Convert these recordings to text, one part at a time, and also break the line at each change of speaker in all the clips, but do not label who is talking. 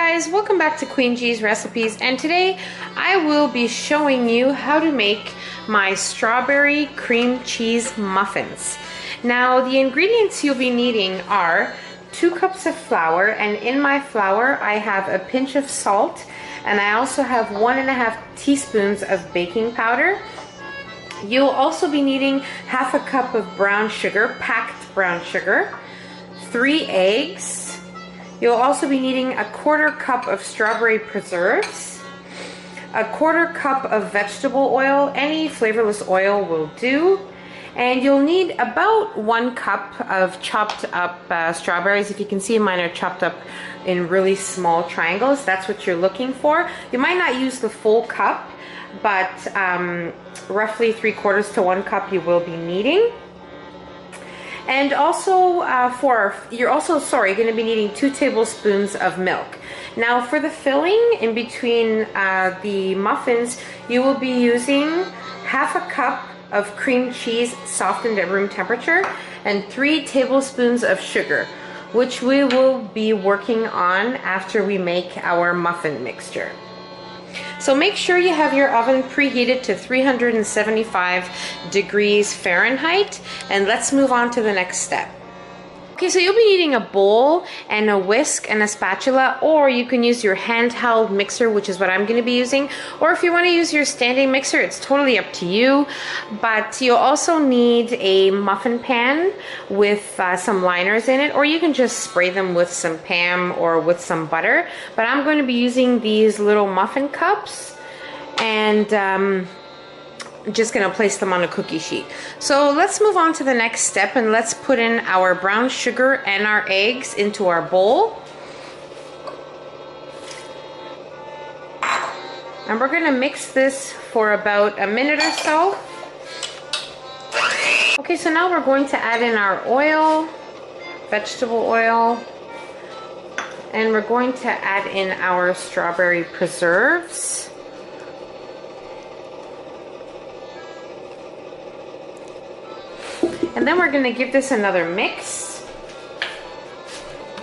guys, welcome back to Queen G's Recipes, and today I will be showing you how to make my strawberry cream cheese muffins. Now the ingredients you'll be needing are 2 cups of flour, and in my flour I have a pinch of salt, and I also have 1.5 teaspoons of baking powder. You'll also be needing half a cup of brown sugar, packed brown sugar, 3 eggs. You'll also be needing a 1/4 cup of strawberry preserves, a 1/4 cup of vegetable oil, any flavorless oil will do, and you'll need about 1 cup of chopped up strawberries. If you can see, mine are chopped up in really small triangles. That's what you're looking for. You might not use the full cup, but roughly 3/4 to 1 cup you will be needing. And also you're also going to be needing 2 tablespoons of milk. Now for the filling in between the muffins, you will be using half a cup of cream cheese softened at room temperature and 3 tablespoons of sugar, which we will be working on after we make our muffin mixture. So make sure you have your oven preheated to 375 degrees Fahrenheit, and let's move on to the next step. Okay, so you'll be needing a bowl and a whisk and a spatula, or you can use your handheld mixer, which is what I'm going to be using, or if you want to use your standing mixer, it's totally up to you. But you'll also need a muffin pan with some liners in it, or you can just spray them with some Pam or with some butter. But I'm going to be using these little muffin cups, and just going to place them on a cookie sheet. So let's move on to the next step, and let's put in our brown sugar and our eggs into our bowl. And we're going to mix this for about a minute or so. Okay, so now we're going to add in our oil, vegetable oil, and we're going to add in our strawberry preserves. And then we're going to give this another mix.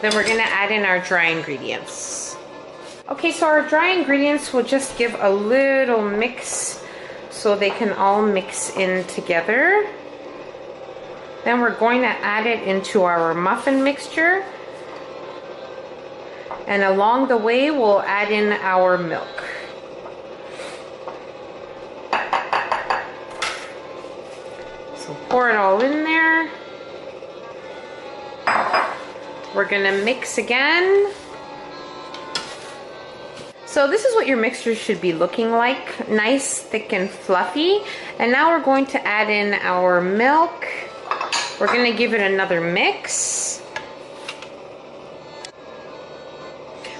Then we're going to add in our dry ingredients. Okay, so our dry ingredients will just give a little mix so they can all mix in together. Then we're going to add it into our muffin mixture. And along the way, we'll add in our milk. Pour it all in there. We're gonna mix again. So this is what your mixture should be looking like, nice, thick, and fluffy. And now we're going to add in our milk. We're gonna give it another mix.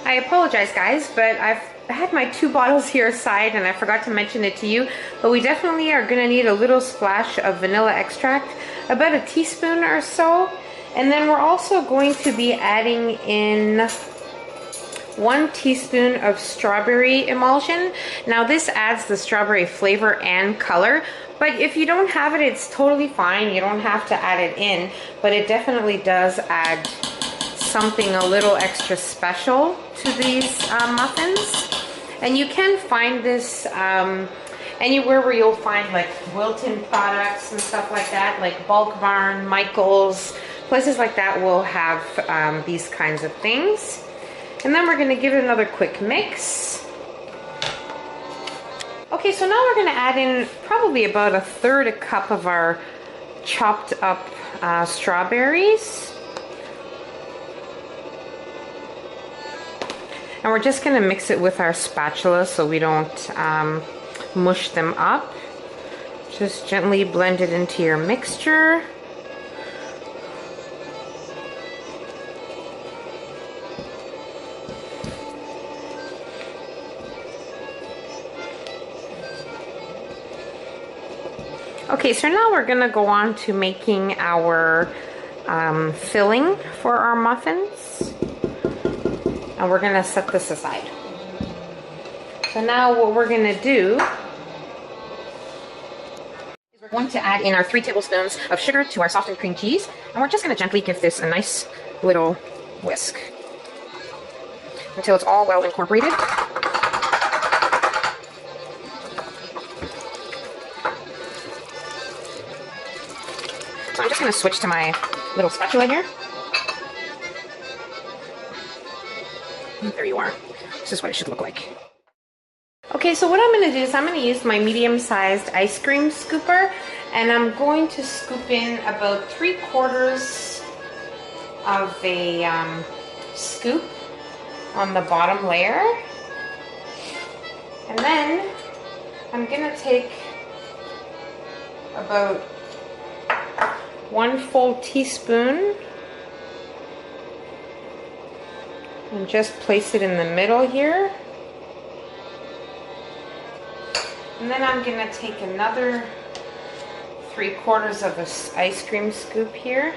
I apologize, guys, but I had my 2 bottles here aside and I forgot to mention it to you, but we definitely are going to need a little splash of vanilla extract, about a teaspoon or so. And then we're also going to be adding in 1 teaspoon of strawberry emulsion. Now this adds the strawberry flavor and color, but if you don't have it, it's totally fine. You don't have to add it in, but it definitely does add something a little extra special to these muffins. And you can find this anywhere where you'll find like Wilton products and stuff like that, like Bulk Barn, Michael's, places like that will have these kinds of things. And then we're going to give it another quick mix. Okay, so now we're going to add in probably about 1/3 cup of our chopped up strawberries. And we're just going to mix it with our spatula so we don't mush them up. Just gently blend it into your mixture. Okay, so now we're going to go on to making our filling for our muffins. And we're going to set this aside. So now what we're going to do is we're going to add in our 3 tablespoons of sugar to our softened cream cheese. And we're just going to gently give this a nice little whisk. until it's all well incorporated. So I'm just going to switch to my little spatula here. There you are. This is what it should look like. Okay, so what I'm going to do is I'm going to use my medium-sized ice cream scooper, and I'm going to scoop in about 3/4 of a scoop on the bottom layer. And then I'm going to take about 1 full teaspoon and just place it in the middle here. And then I'm going to take another 3/4 of an ice cream scoop here,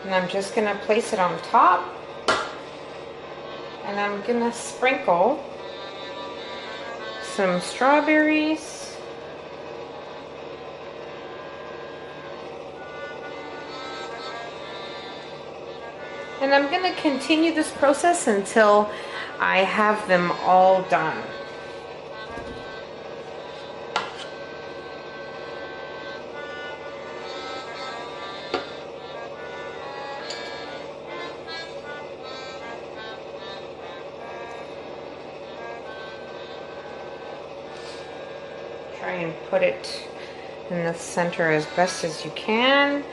and I'm just going to place it on top. And I'm going to sprinkle some strawberries. And I'm going to continue this process until I have them all done. Try and put it in the center as best as you can.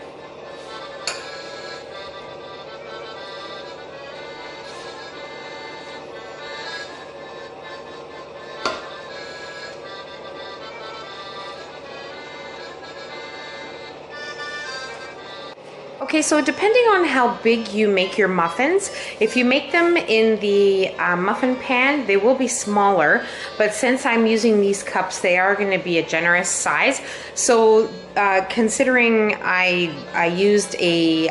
Okay, so depending on how big you make your muffins, if you make them in the muffin pan, they will be smaller, but since I'm using these cups, they are going to be a generous size. So considering I used a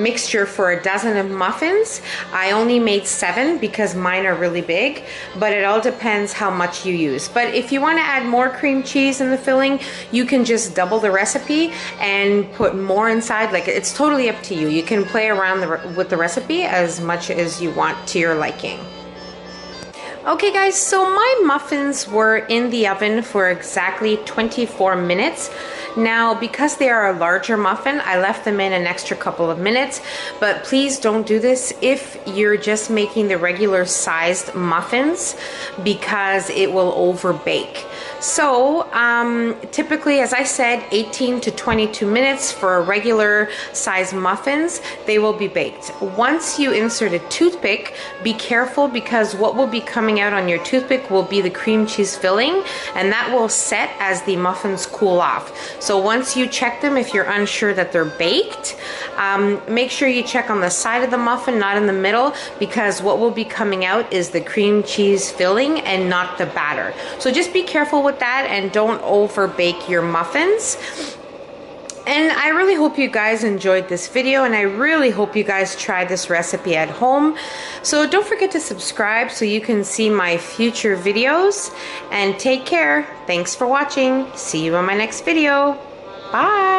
mixture for a dozen of muffins, I only made 7 because mine are really big, but it all depends how much you use. But if you want to add more cream cheese in the filling, you can just double the recipe and put more inside. Like, it's totally up to you. You can play around with the recipe as much as you want to your liking. Okay guys, so my muffins were in the oven for exactly 24 minutes. Now, because they are a larger muffin, I left them in an extra couple of minutes, but please don't do this if you're just making the regular sized muffins, because it will over bake. So typically, as I said, 18 to 22 minutes for regular size muffins, they will be baked. Once you insert a toothpick, be careful, because what will be coming out on your toothpick will be the cream cheese filling, and that will set as the muffins cool off. So once you check them, if you're unsure that they're baked, make sure you check on the side of the muffin, not in the middle, because what will be coming out is the cream cheese filling and not the batter. So just be careful with that and don't over bake your muffins. And I really hope you guys enjoyed this video, and I really hope you guys try this recipe at home. So don't forget to subscribe so you can see my future videos, and take care. Thanks for watching. See you on my next video. Bye.